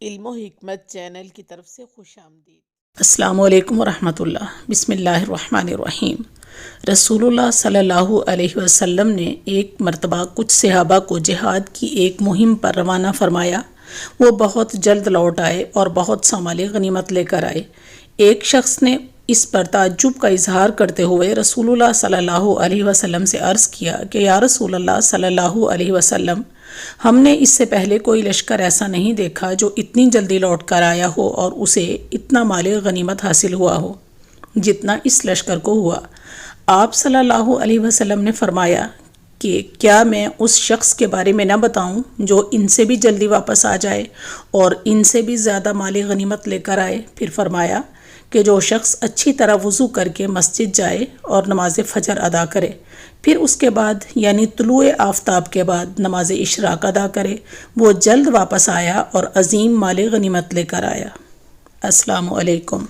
علم و حکمت چینل کی طرف سے خوش آمدید۔ السلام علیکم ورحمۃ اللہ۔ بسم اللہ الرحمن الرحیم۔ رسول اللہ صلی اللہ علیہ وسلم نے ایک مرتبہ کچھ صحابہ کو جہاد کی ایک مہم پر روانہ فرمایا۔ وہ بہت جلد لوٹ آئے اور بہت سا مال غنیمت لے کر آئے۔ ایک شخص نے اس پر تعجب کا اظہار کرتے ہوئے رسول اللہ صلی اللہ علیہ وسلم سے عرض کیا کہ یا رسول اللہ صلی اللہ علیہ وسلم، ہم نے اس سے پہلے کوئی لشکر ایسا نہیں دیکھا جو اتنی جلدی لوٹ کر آیا ہو اور اسے اتنا مال غنیمت حاصل ہوا ہو جتنا اس لشکر کو ہوا۔ آپ صلی اللہ علیہ وسلم نے فرمایا کہ کیا میں اس شخص کے بارے میں نہ بتاؤں جو ان سے بھی جلدی واپس آ جائے اور ان سے بھی زیادہ مال غنیمت لے کر آئے؟ پھر فرمایا کہ جو شخص اچھی طرح وضو کر کے مسجد جائے اور نماز فجر ادا کرے، پھر اس کے بعد یعنی طلوع آفتاب کے بعد نماز اشراق ادا کرے، وہ جلد واپس آیا اور عظیم مال غنیمت لے کر آیا۔ السلام علیکم۔